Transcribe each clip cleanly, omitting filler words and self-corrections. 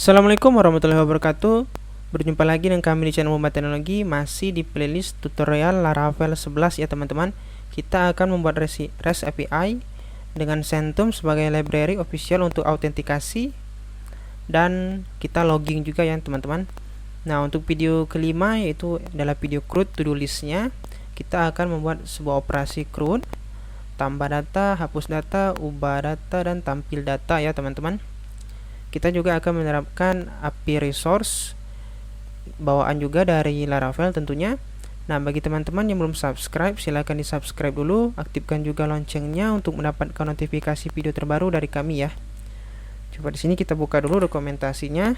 Assalamualaikum warahmatullahi wabarakatuh. Berjumpa lagi dengan kami di channel Membuat Teknologi, masih di playlist tutorial Laravel 11 ya teman-teman. Kita akan membuat REST API dengan Centum sebagai library official untuk autentikasi, dan kita logging juga ya teman-teman. Nah, untuk video kelima yaitu adalah video CRUD to do listnya. Kita akan membuat sebuah operasi CRUD, tambah data, hapus data, ubah data, dan tampil data ya teman-teman. Kita juga akan menerapkan API resource bawaan juga dari Laravel tentunya. Nah, bagi teman-teman yang belum subscribe, silahkan di subscribe dulu, aktifkan juga loncengnya untuk mendapatkan notifikasi video terbaru dari kami ya. Coba di sini kita buka dulu dokumentasinya.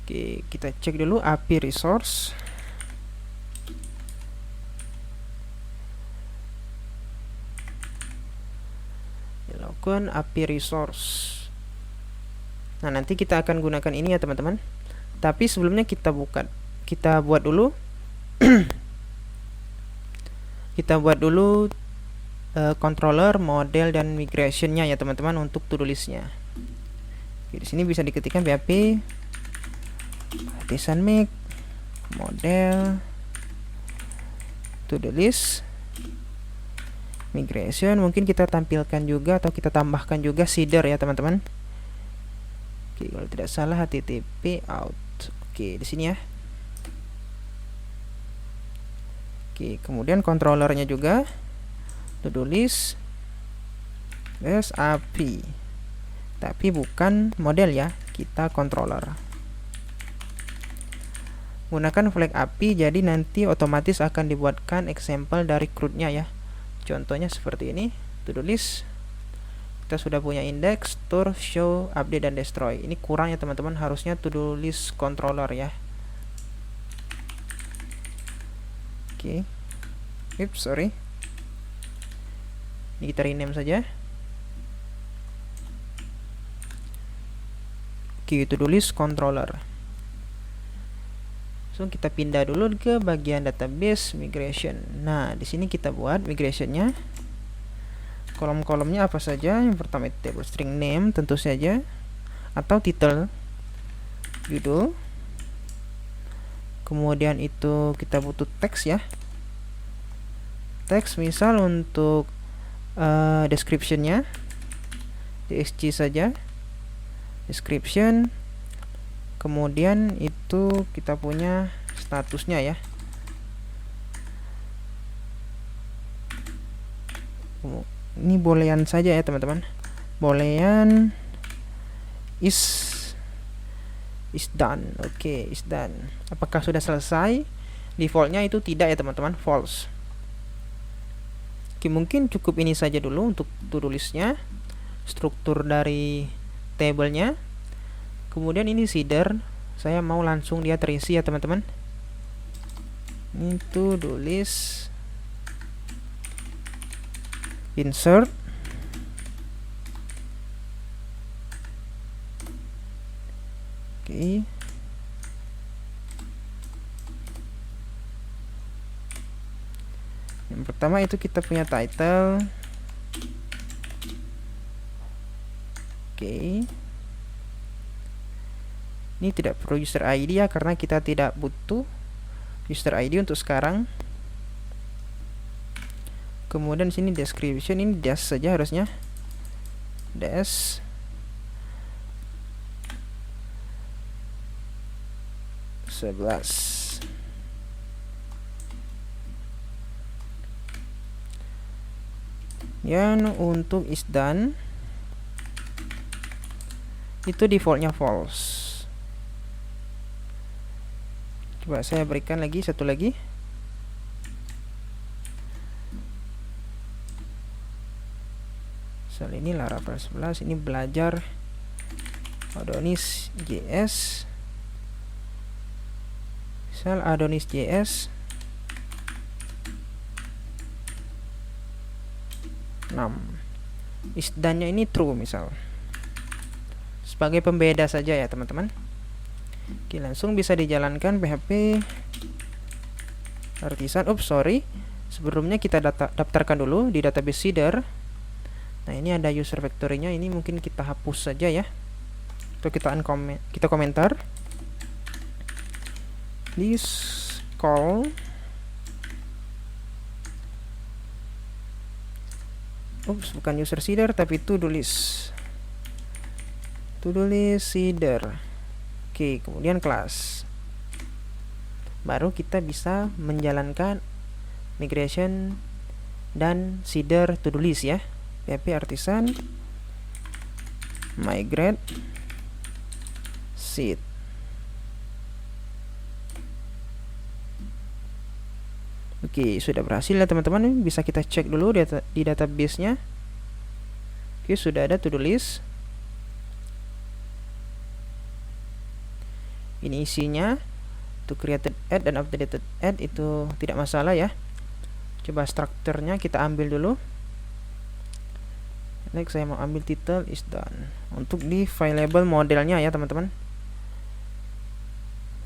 Oke, kita cek dulu API resource. Lakukan API resource. Nah, nanti kita akan gunakan ini ya teman-teman. Tapi sebelumnya kita buat dulu kita buat dulu controller, model, dan migrationnya ya teman-teman untuk to-do listnya. Di sini bisa diketikkan PHP artisan make model to-do list migration. Mungkin kita tampilkan juga atau kita tambahkan juga seeder ya teman-teman. Oke, kalau tidak salah http out. Oke, di sini ya. Oke, kemudian controllernya juga to-do list REST API, tapi bukan model ya, kita controller. Gunakan flag API, jadi nanti otomatis akan dibuatkan example dari CRUD-nya ya. Contohnya seperti ini, to-do list. Kita sudah punya index, store, show, update, dan destroy. Ini kurang ya teman-teman, harusnya to-do list controller ya. Oke. Oops, sorry. Ini kita rename saja. Oke, to-do list controller. So, kita pindah dulu ke bagian database migration. Nah, di sini kita buat migrationnya. Kolom-kolomnya apa saja? Yang pertama itu table string name tentu saja, atau title, judul. Kemudian itu kita butuh teks ya. Teks misal untuk descriptionnya DSG saja, description. Kemudian itu kita punya statusnya ya. Ini boolean saja ya teman-teman. Boolean is done. Oke, is done. Apakah sudah selesai? Defaultnya itu tidak ya teman-teman, false. Oke, mungkin cukup ini saja dulu untuk to-do listnya, struktur dari tablenya. Kemudian ini seeder, saya mau langsung dia terisi ya teman-teman. Ini to-do list, insert, oke. Yang pertama itu kita punya title, oke. Ini tidak perlu user ID ya, karena kita tidak butuh user ID untuk sekarang. Kemudian sini description, ini dash saja harusnya, dash. Yang untuk is done itu defaultnya false. Coba saya berikan lagi satu lagi. Soal ini Laravel 11, ini belajar Adonis JS. Misal Adonis JS 6. Is done-nya ini true misal. Sebagai pembeda saja ya teman-teman. Oke, langsung bisa dijalankan PHP artisan. Sebelumnya kita daftarkan dulu di database seeder Nah, ini ada user factory-nya, ini mungkin kita hapus saja ya. Atau kita komentar. This call bukan user seeder tapi to-do list. To-do list seeder. Oke, kemudian kelas. Baru kita bisa menjalankan migration dan seeder to-do list ya. PHP artisan migrate seed. Oke, sudah berhasil ya teman-teman. Bisa kita cek dulu di database-nya. Oke, sudah ada to-do list. Ini isinya. To created add dan updated add itu tidak masalah ya. Coba strukturnya kita ambil dulu. Next saya mau ambil title is done. Untuk di file label modelnya ya teman-teman.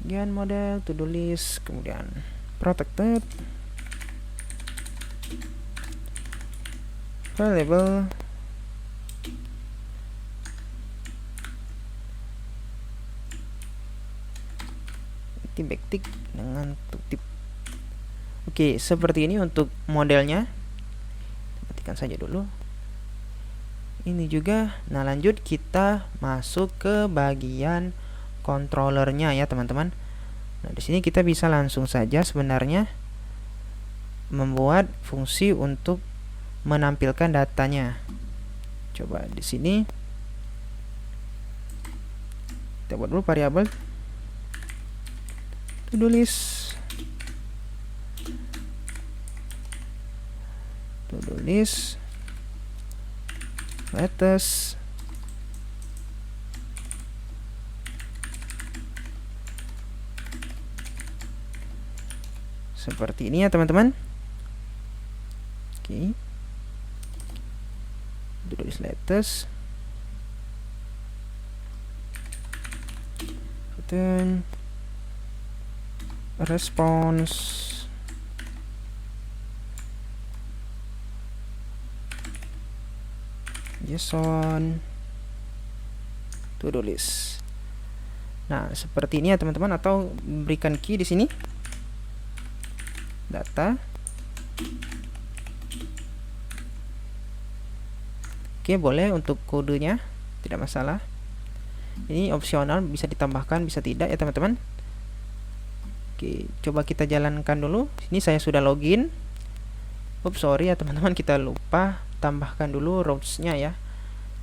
Kemudian model to do list, kemudian protected file label backtick dengan tip. Oke, seperti ini untuk modelnya. Matikan saja dulu. Ini juga. Nah, lanjut kita masuk ke bagian controllernya ya teman-teman. Nah, di sini kita bisa langsung saja sebenarnya membuat fungsi untuk menampilkan datanya. Coba di sini kita buat dulu variabel to-do list. To-do list latest seperti ini ya teman-teman. Oke. To-do list latest return response JSON to-do list. Nah, seperti ini ya teman-teman, atau berikan key di sini. Data. Oke, boleh untuk kodenya, tidak masalah. Ini opsional, bisa ditambahkan, bisa tidak ya teman-teman. Oke, coba kita jalankan dulu. Ini saya sudah login. Sorry ya teman-teman, kita lupa tambahkan dulu routes-nya ya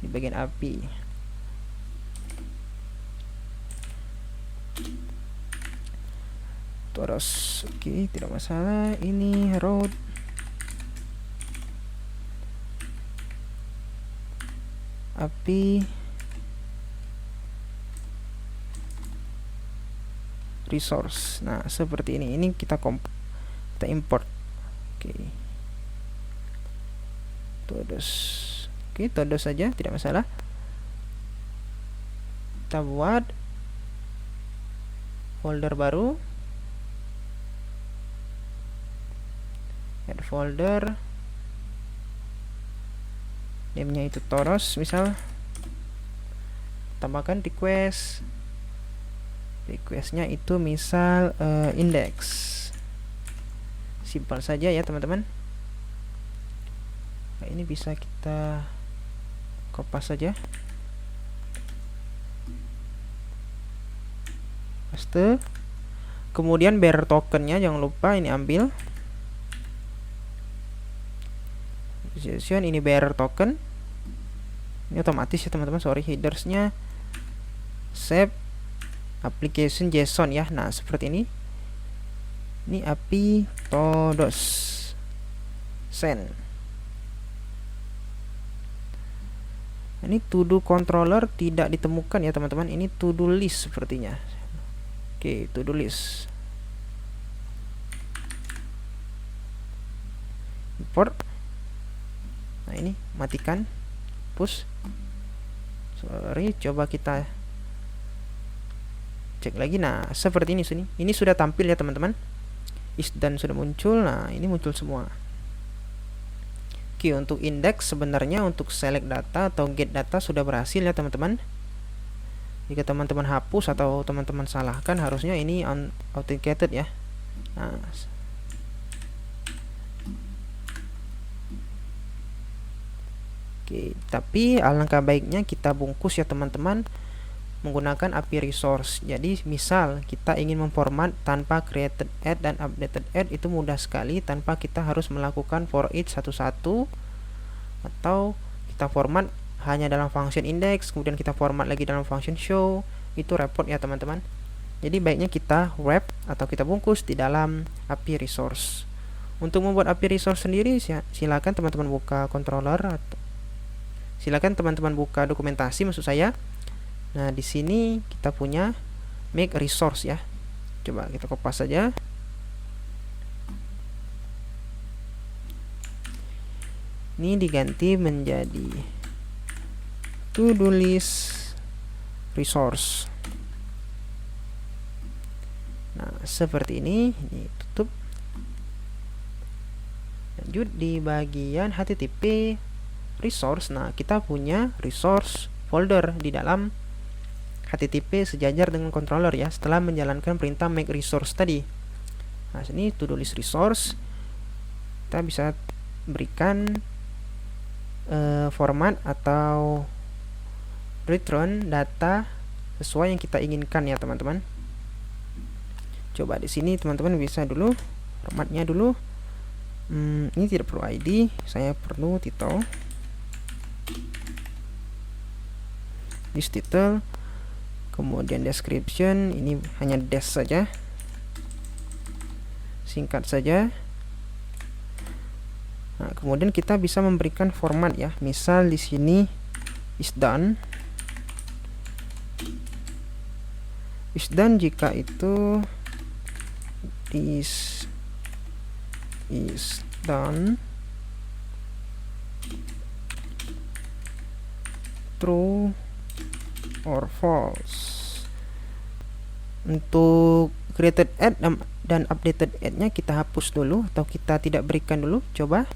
di bagian API. Terus, oke, tidak masalah. Ini route API resource. Nah, seperti ini. Ini kita import. Oke. Todos. Oke, todos saja, tidak masalah. Kita buat folder baru. Add folder. Name-nya itu Toros misal. Tambahkan request. Requestnya itu misal index. Simpel saja ya teman-teman. Nah, ini bisa kita kopas saja. Paste. Kemudian bearer tokennya jangan lupa ini ambil. Ini bearer token. Ini otomatis ya teman-teman. Sorry, headersnya save application JSON ya. Nah, seperti ini. Ini API todos send. Ini to do controller tidak ditemukan ya teman-teman. Ini to do list sepertinya. Oke, to do list. Import. Nah, ini matikan. Push. Sorry, coba kita cek lagi. Nah, seperti ini sini. Ini sudah tampil ya teman-teman. Is done sudah muncul. Nah, ini muncul semua. Oke, untuk index sebenarnya untuk select data atau get data sudah berhasil ya teman-teman. Jika teman-teman hapus atau teman-teman salahkan, harusnya ini authenticated ya. Nah, oke, tapi alangkah baiknya kita bungkus ya teman-teman menggunakan API resource. Jadi misal kita ingin memformat tanpa created add dan updated add, itu mudah sekali tanpa kita harus melakukan for each satu-satu, atau kita format hanya dalam function index kemudian kita format lagi dalam function show, itu repot ya teman-teman. Jadi baiknya kita wrap atau kita bungkus di dalam API resource. Untuk membuat API resource sendiri silakan teman-teman buka controller atau silakan teman-teman buka dokumentasi maksud saya. Nah, di sini kita punya make resource ya. Coba kita kopas saja. Ini diganti menjadi to-do list resource. Nah, seperti ini tutup. Lanjut di bagian HTTP resource. Nah, kita punya resource folder di dalam HTTP sejajar dengan controller ya, setelah menjalankan perintah make resource tadi. Nah, sini to-do list resource kita bisa berikan format atau return data sesuai yang kita inginkan ya teman-teman. Coba di sini teman-teman bisa dulu formatnya dulu. Ini tidak perlu ID, saya perlu title. This title, kemudian description, ini hanya des saja, singkat saja. Nah, kemudian kita bisa memberikan format ya. Misal di sini is done. Is done jika itu is done true or false. Untuk created add dan updated add-nya kita hapus dulu atau kita tidak berikan dulu. Coba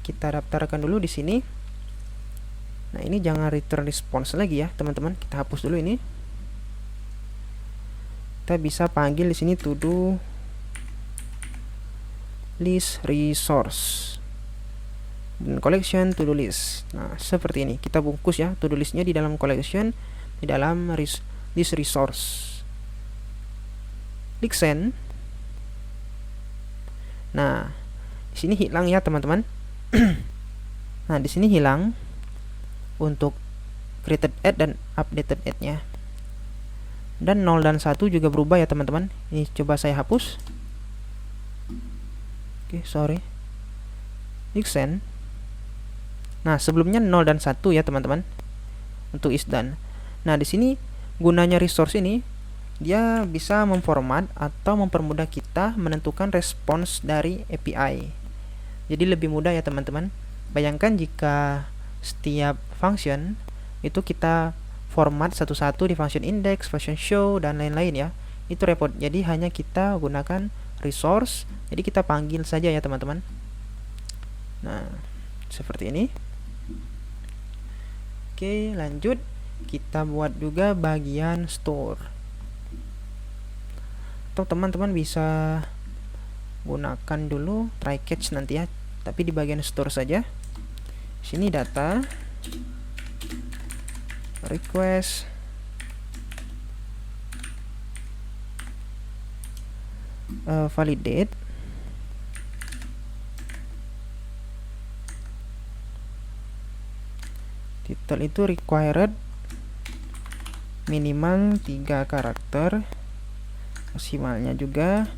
kita daftarkan dulu di sini. Nah, ini jangan return response lagi ya, teman-teman. Kita hapus dulu ini. Kita bisa panggil di sini to do list resource dan collection to do list. Nah, seperti ini. Kita bungkus ya to do listnya di dalam collection, di dalam list resource. Klik send. Nah, di sini hilang ya, teman-teman. Nah, di sini hilang untuk created add dan updated add-nya. Dan 0 dan 1 juga berubah ya, teman-teman. Ini coba saya hapus. Oke, sorry. Klik send. Nah, sebelumnya 0 dan 1 ya, teman-teman. Untuk is done. Nah, di sini gunanya resource ini dia bisa memformat atau mempermudah kita menentukan respons dari API. Jadi lebih mudah ya teman-teman. Bayangkan jika setiap function itu kita format satu-satu di function index, function show, dan lain-lain ya. Itu repot. Jadi hanya kita gunakan resource. Jadi kita panggil saja ya teman-teman. Nah, seperti ini. Oke, lanjut. Kita buat juga bagian store. Atau teman-teman bisa gunakan dulu try catch nanti ya, tapi di bagian store saja. Sini data, request, validate, title itu required minimal 3 karakter, maksimalnya juga,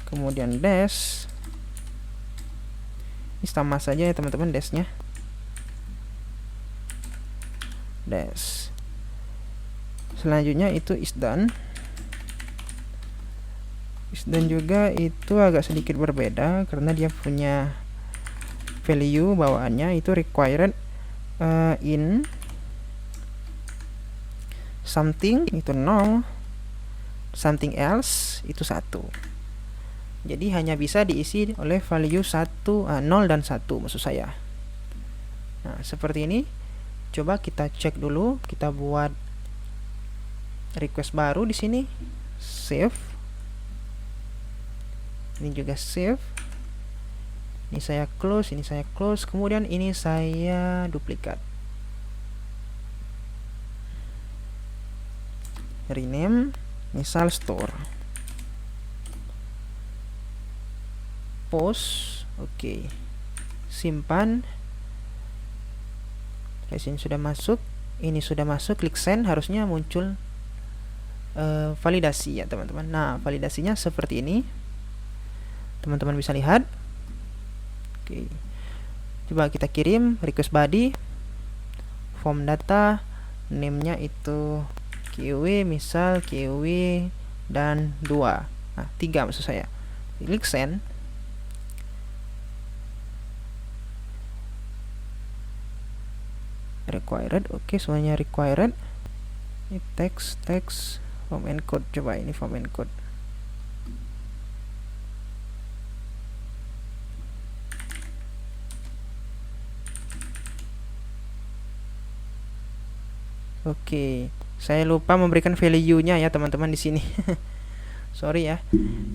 kemudian dash, ini sama saja ya teman-teman dashnya, dash. Selanjutnya itu is done. Is done juga itu agak sedikit berbeda karena dia punya value bawaannya itu required in something itu 0, something else itu 1. Jadi hanya bisa diisi oleh value 1, 0 dan 1 maksud saya. Nah, seperti ini. Coba kita cek dulu, kita buat request baru di sini. Save. Ini juga save. Ini saya close, ini saya close. Kemudian ini saya duplikat. Rename, misal store. Post, oke. Simpan. Ini sudah masuk, ini sudah masuk. Klik send, harusnya muncul validasi ya teman-teman. Nah, validasinya seperti ini. Teman-teman bisa lihat. Oke. Coba kita kirim request body, form data, name-nya itu QW, misal QW dan 2. Nah, 3 maksud saya. Klik send. Required, oke, semuanya required. Ini text form encode. Coba ini form encode. Oke, saya lupa memberikan value-nya ya teman-teman di sini. Sorry ya.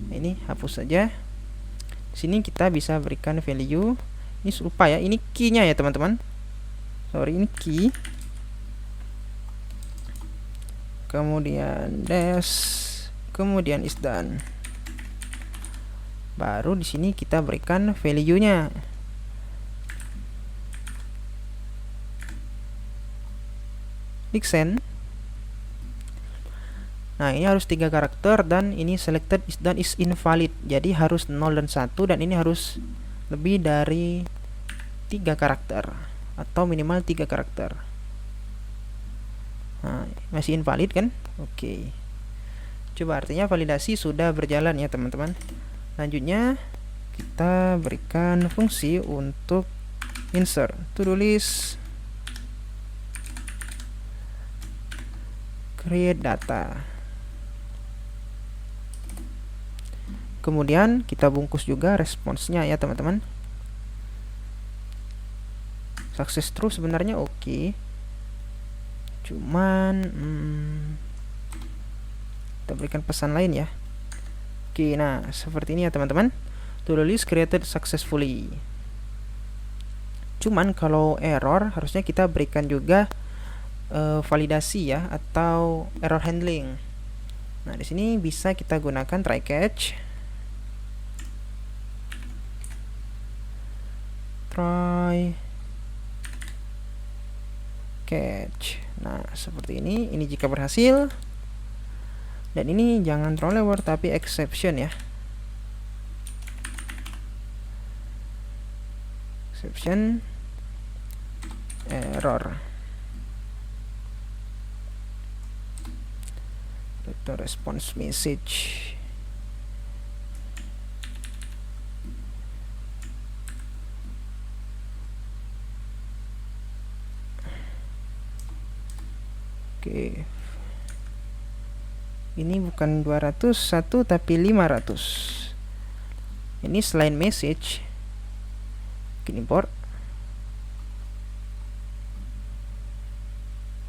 Ini hapus saja. Di sini kita bisa berikan value. Ini lupa ya, ini key-nya ya teman-teman. Sorry, ini key. Kemudian dash, kemudian is done. Baru di sini kita berikan value-nya. Klik send. Nah, ini harus 3 karakter dan ini selected is done is invalid. Jadi harus 0 dan 1 dan ini harus lebih dari 3 karakter atau minimal 3 karakter. Nah, masih invalid kan? Oke. Coba artinya validasi sudah berjalan ya teman-teman. Selanjutnya kita berikan fungsi untuk insert to-do list, create data. Kemudian kita bungkus juga responsnya ya teman-teman. Success true sebenarnya oke. Cuman kita berikan pesan lain ya. Oke, nah seperti ini ya teman-teman. To-do list created successfully. Cuman kalau error harusnya kita berikan juga validasi ya atau error handling. Nah, di sini bisa kita gunakan try catch. Try catch. Nah, seperti ini. Ini jika berhasil. Dan ini jangan throw error tapi exception ya. Exception error. Itu response message. Oke. Ini bukan 201 tapi 500. Ini selain message. Import.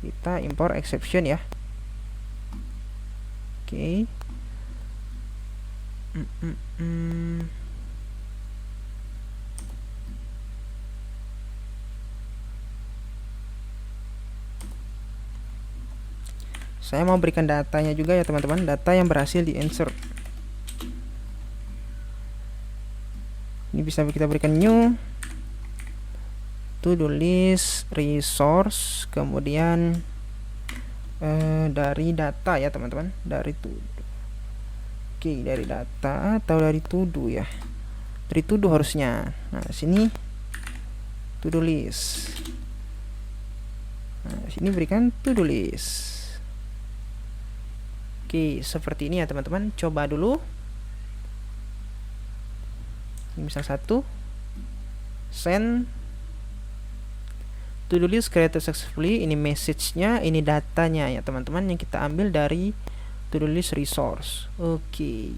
Kita import exception ya. Oke. Saya mau berikan datanya juga ya teman-teman, data yang berhasil di insert. Ini bisa kita berikan new to-do list resource, kemudian dari data ya teman-teman, dari to-do. Oke, dari data atau dari to-do ya, dari to-do harusnya. Nah, sini to-do list. Nah, sini berikan to-do list. Oke, seperti ini ya teman-teman. Coba dulu. Ini misal 1. Send. To-do list created successfully. Ini message-nya, ini datanya ya teman-teman yang kita ambil dari to-do list resource. Oke.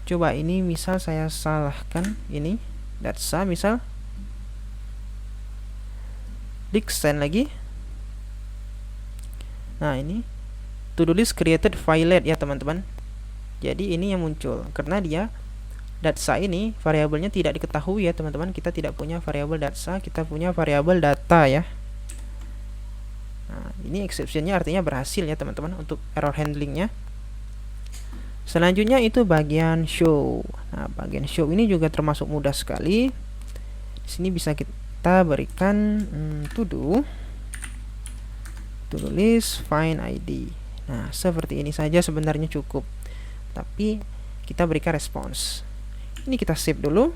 Coba ini misal saya salahkan ini. Data misal. klik send lagi. Nah, ini to do list created violate ya teman-teman. Jadi ini yang muncul karena dia data ini variabelnya tidak diketahui ya teman-teman. Kita tidak punya variabel data, kita punya variabel data ya. Nah, ini exceptionnya artinya berhasil ya teman-teman untuk error handlingnya. Selanjutnya itu bagian show. Nah, bagian show ini juga termasuk mudah sekali. Di sini bisa kita berikan to do list find ID. Nah, seperti ini saja sebenarnya cukup. Tapi kita berikan respons. Ini kita save dulu.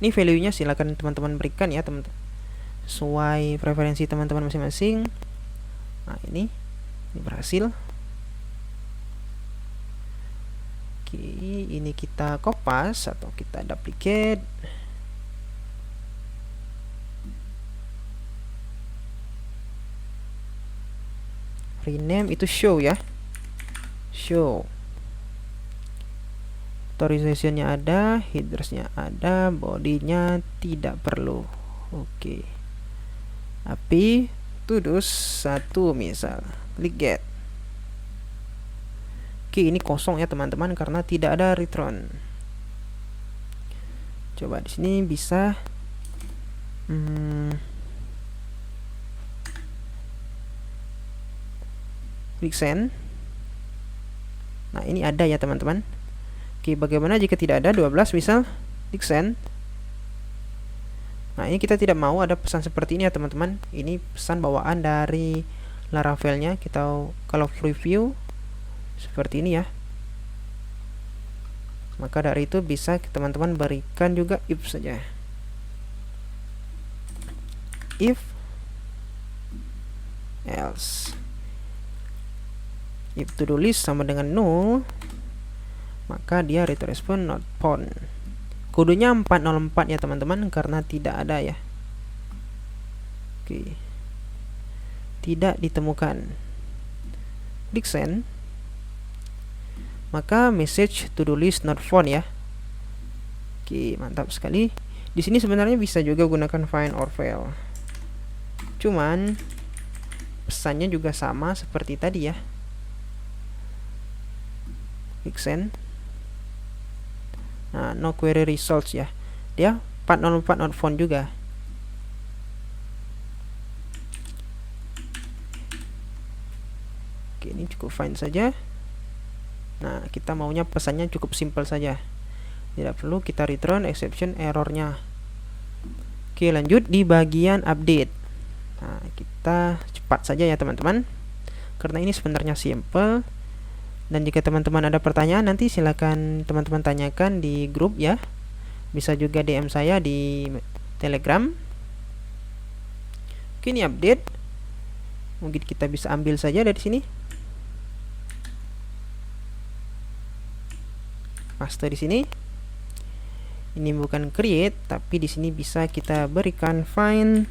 Ini value-nya silakan teman-teman berikan ya teman-teman, sesuai preferensi teman-teman masing-masing. Nah, ini berhasil. Oke, ini kita kopas atau kita duplicate. Rename itu show ya, show. Authorizationnya ada, headersnya ada, bodinya tidak perlu. Oke. Tapi to-dos 1 misal, klik get. Oke, ini kosong ya teman-teman karena tidak ada return. Coba di sini bisa klik send. Nah, ini ada ya teman-teman. Oke, bagaimana jika tidak ada 12 misal, klik send. Nah, ini kita tidak mau ada pesan seperti ini ya teman-teman. Ini pesan bawaan dari Laravel-nya. Kita kalau preview seperti ini ya. Maka dari itu bisa teman-teman berikan juga if saja. If else. If to do list sama dengan null, maka dia return response not found. Kodenya 404 ya teman-teman karena tidak ada ya. Oke. Tidak ditemukan. Klik send. Maka message to do list not found ya. Oke, mantap sekali. Di sini sebenarnya bisa juga gunakan find or fail. Cuman pesannya juga sama seperti tadi ya. Klik send. Nah, no query results ya. Dia 404 not found juga. Oke, ini cukup fine saja. Nah, kita maunya pesannya cukup simple saja. Tidak perlu kita return exception errornya. Oke, lanjut di bagian update. Nah, kita cepat saja ya teman-teman. Karena ini sebenarnya simple. Dan jika teman-teman ada pertanyaan, nanti silakan teman-teman tanyakan di grup ya. Bisa juga DM saya di Telegram. Oke, ini update. Mungkin kita bisa ambil saja dari sini. Paste di sini. Ini bukan create, tapi di sini bisa kita berikan find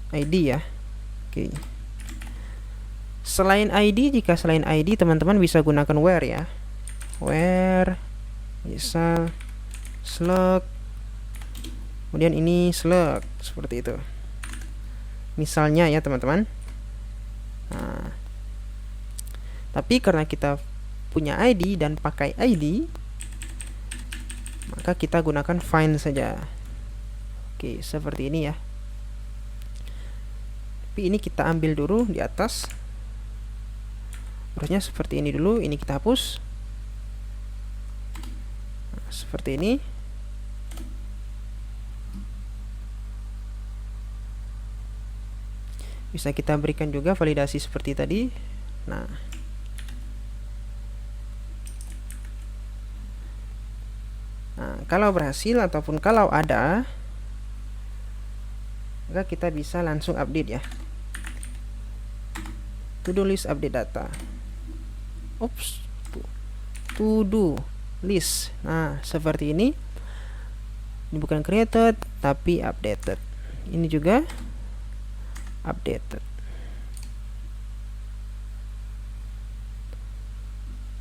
ID ya. Oke. Selain ID, jika selain ID teman-teman bisa gunakan where ya. Where misal slug, kemudian ini slug seperti itu. Misalnya ya teman-teman. Nah, tapi karena kita punya ID dan pakai ID, maka kita gunakan find saja. Oke, seperti ini ya. Tapi ini kita ambil dulu di atas. Harusnya seperti ini dulu, ini kita hapus. Nah, seperti ini. Bisa kita berikan juga validasi seperti tadi. Nah, kalau berhasil ataupun kalau ada, maka kita bisa langsung update ya. To do list update data. Oops, to do list. Nah, seperti ini. Ini bukan created tapi updated. Ini juga updated.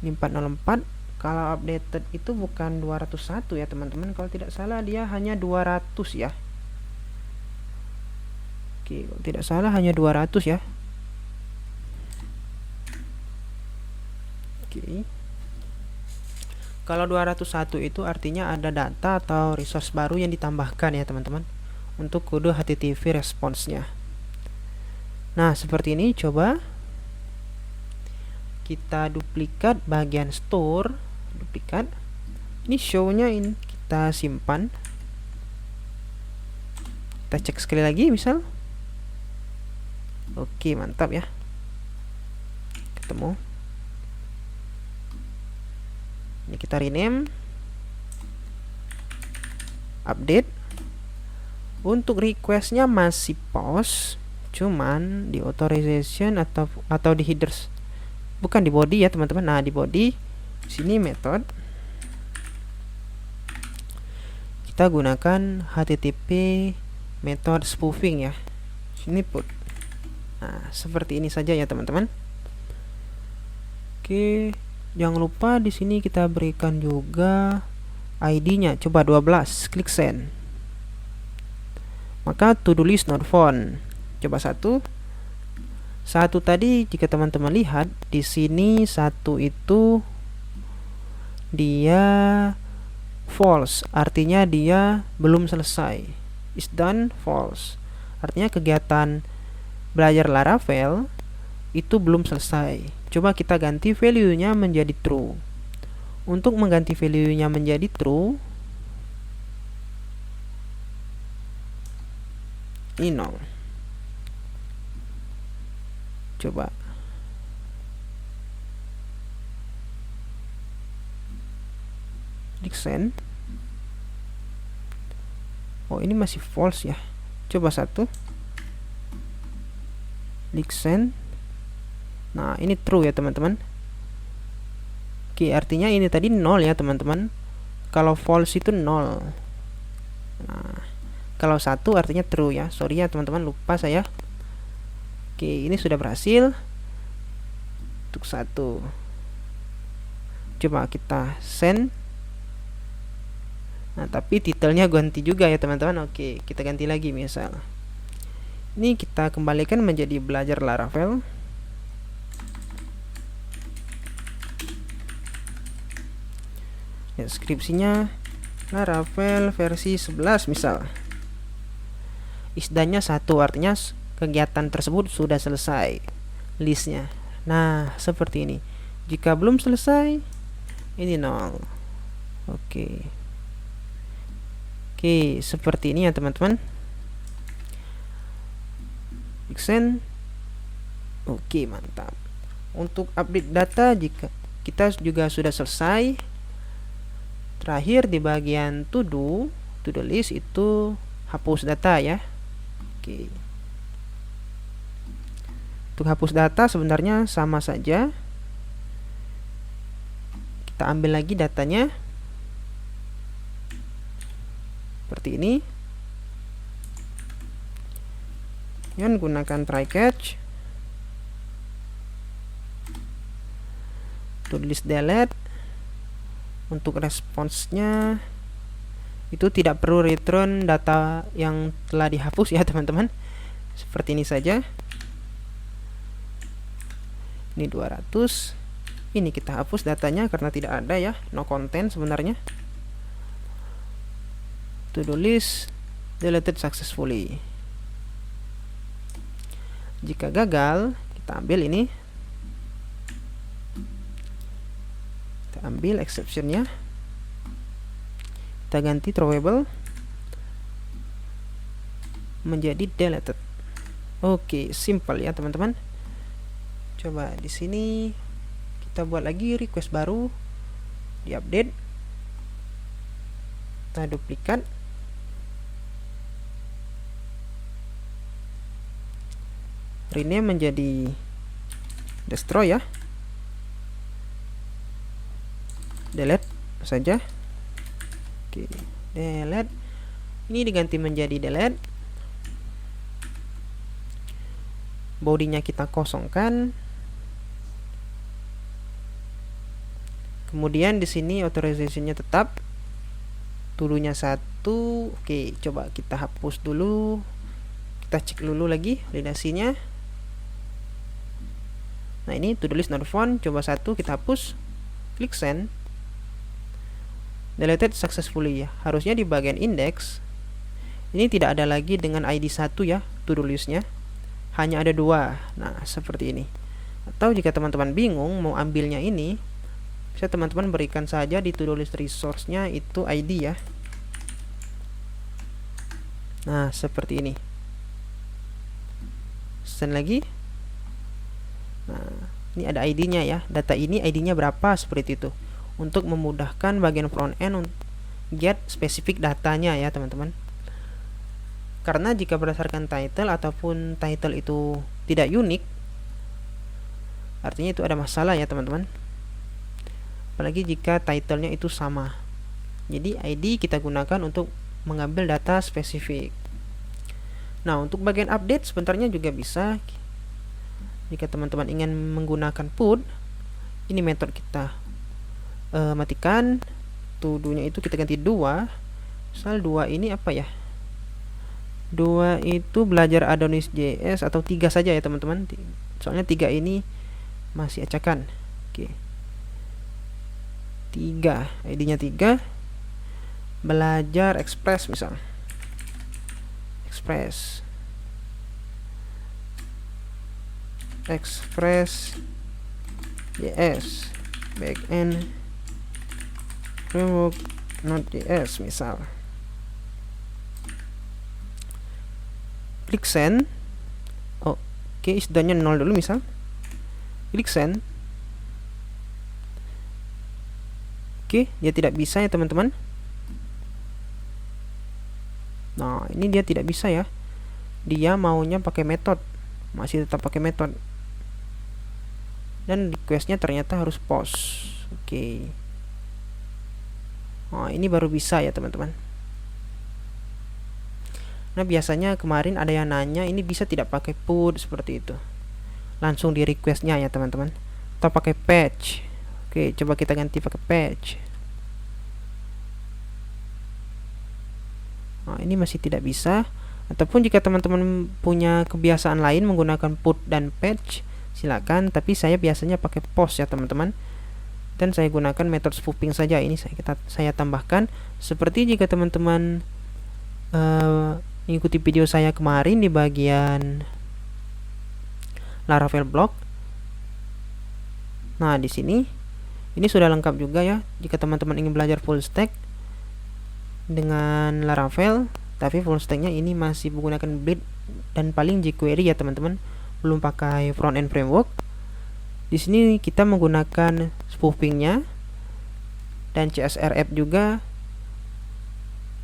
Ini 404. Kalau updated itu bukan 201 ya teman-teman, kalau tidak salah dia hanya 200 ya. Oke, kalau tidak salah hanya 200 ya. Oke. Kalau 201 itu artinya ada data atau resource baru yang ditambahkan ya teman-teman untuk kode HTTP responsnya. Nah, seperti ini. Coba kita duplikat bagian store, duplikat. Ini show-nya ini kita simpan. Kita cek sekali lagi misal. Oke, mantap ya. Ketemu. Ini kita rename, update. Untuk requestnya masih post, cuman di authorization atau di headers, bukan di body ya teman-teman. Nah, di body sini method kita gunakan HTTP method spoofing ya. Sini put. Nah, seperti ini saja ya teman-teman. Oke, jangan lupa di sini kita berikan juga ID-nya. Coba 12, klik send. Maka to do list not found. Coba satu tadi jika teman-teman lihat di sini satu itu dia false, artinya dia belum selesai. Is done false. Artinya kegiatan belajar Laravel itu belum selesai. Coba kita ganti value-nya menjadi true. Untuk mengganti value-nya menjadi true, ini 0. Coba klik send. Oh, ini masih false ya. Coba satu, klik send. Nah, ini true ya teman-teman. Oke, artinya ini tadi 0 ya teman-teman. Kalau false itu 0. Nah, kalau 1 artinya true ya. Sorry ya teman-teman, lupa saya. Oke, ini sudah berhasil untuk 1. Coba kita send. Nah, tapi titelnya ganti juga ya teman-teman. Oke, kita ganti lagi misal. Ini kita kembalikan menjadi belajar Laravel. Deskripsinya Laravel versi 11 misal. Isdanya 1, artinya kegiatan tersebut sudah selesai listnya. Nah, seperti ini. Jika belum selesai, ini 0. Oke, seperti ini ya teman-teman. Send. Oke, mantap. Untuk update data jika kita juga sudah selesai. Terakhir di bagian to do list itu hapus data ya. Oke. Untuk hapus data sebenarnya sama saja. Kita ambil lagi datanya. Seperti ini. Dan gunakan try catch. To list delete. Untuk responsnya itu tidak perlu return data yang telah dihapus ya teman-teman. Seperti ini saja. Ini 200. Ini kita hapus datanya karena tidak ada ya, no content sebenarnya. To do list deleted successfully. Jika gagal, kita ambil ini. Kita ambil exceptionnya. Kita ganti throwable menjadi deleted. Oke, simple ya teman-teman. Coba di sini kita buat lagi request baru, diupdate. Kita duplikat. Rename menjadi destroy ya. Delete saja. Oke, delete. Ini diganti menjadi delete. Bodinya kita kosongkan. Kemudian di sini authorization-nya tetap, to-do-nya 1. Oke, coba kita hapus dulu. Kita cek dulu lagi validasinya. Nah, ini to-do list not found, coba 1 kita hapus. Klik send. Deleted successfully ya. Harusnya di bagian index ini tidak ada lagi dengan ID 1 ya, to-do list-nya. Hanya ada 2. Nah, seperti ini. Atau jika teman-teman bingung mau ambilnya ini, bisa teman-teman berikan saja di to-do list resource-nya itu ID ya. Nah, seperti ini. Send lagi. Nah, ini ada ID-nya ya. Data ini ID-nya berapa, seperti itu. Untuk memudahkan bagian front end get spesifik datanya ya, teman-teman. Karena jika berdasarkan title ataupun title itu tidak unik, artinya itu ada masalah ya, teman-teman. Apalagi jika titlenya itu sama. Jadi ID kita gunakan untuk mengambil data spesifik. Nah, untuk bagian update sebenarnya juga bisa. Jika teman-teman ingin menggunakan put, ini metode kita matikan. To-do-nya itu kita ganti 2. Misal 2 ini apa ya? 2 itu belajar Adonis.js atau 3 saja ya, teman-teman. Soalnya 3 ini masih acakan. Oke. 3, ID-nya 3. Belajar Express misal. Express JS backend framework Node.js misal. Klik send. Oke, istilahnya 0 dulu misal. Klik send. Oke, dia tidak bisa ya, teman-teman. Nah, ini dia tidak bisa ya. Dia maunya pakai metode. Masih tetap pakai metode. Dan requestnya ternyata harus post. Oke. Nah, ini baru bisa ya, teman-teman. Nah, biasanya kemarin ada yang nanya ini bisa tidak pakai put seperti itu. Langsung di requestnya ya, teman-teman. Atau pakai patch. Oke, coba kita ganti pakai patch. Nah, ini masih tidak bisa. Ataupun jika teman-teman punya kebiasaan lain menggunakan put dan patch, silakan. Tapi saya biasanya pakai post ya, teman-teman. Dan saya gunakan metode spoofing saja. Ini saya tambahkan. Seperti jika teman-teman mengikuti video saya kemarin di bagian Laravel blog. Nah, di sini ini sudah lengkap juga ya. Jika teman-teman ingin belajar full stack dengan Laravel, tapi full stacknya ini masih menggunakan Blade dan paling jQuery ya, teman-teman. Belum pakai front end framework. Di sini kita menggunakan spoofingnya dan CSRF juga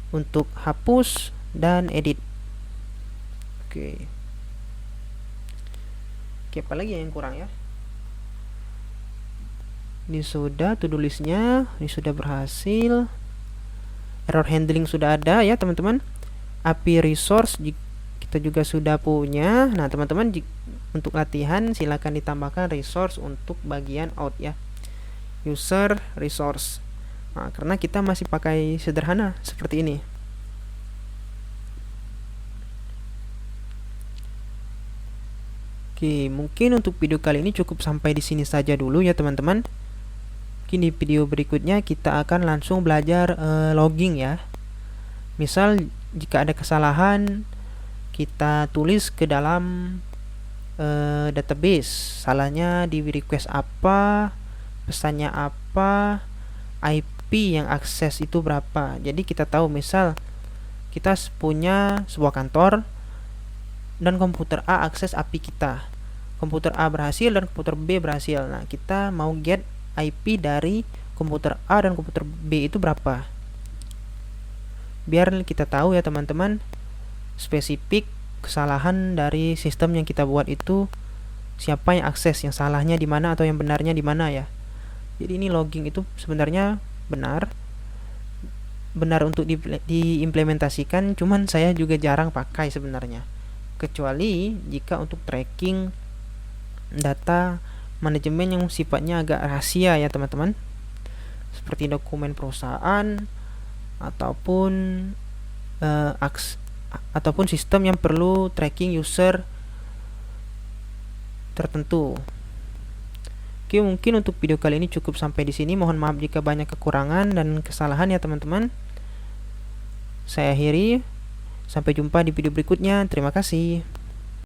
untuk hapus dan edit. Oke, apa lagi yang kurang ya? Ini sudah to-do list-nya, ini sudah berhasil. Error handling sudah ada ya, teman-teman. API resource kita juga sudah punya. Nah, teman-teman, untuk latihan silakan ditambahkan resource untuk bagian out ya. User resource. Nah, karena kita masih pakai sederhana seperti ini. Oke, mungkin untuk video kali ini cukup sampai di sini saja dulu ya, teman-teman. Mungkin di video berikutnya kita akan langsung belajar logging ya. Misal jika ada kesalahan, kita tulis ke dalam database. Salahnya di request apa, pesannya apa, IP yang akses itu berapa. Jadi kita tahu, misal kita punya sebuah kantor dan komputer A akses API kita. Komputer A berhasil dan komputer B berhasil. Nah, kita mau get IP dari komputer A dan komputer B itu berapa. Biar kita tahu ya, teman-teman, spesifik kesalahan dari sistem yang kita buat itu siapa yang akses, yang salahnya di mana atau yang benarnya di mana ya. Jadi ini logging itu sebenarnya benar untuk diimplementasikan, cuman saya juga jarang pakai sebenarnya. Kecuali jika untuk tracking data manajemen yang sifatnya agak rahasia ya, teman-teman. seperti dokumen perusahaan ataupun ataupun sistem yang perlu tracking user tertentu. Oke, mungkin untuk video kali ini cukup sampai di sini. Mohon maaf jika banyak kekurangan dan kesalahan ya teman-teman. Saya akhiri. Sampai jumpa di video berikutnya. Terima kasih.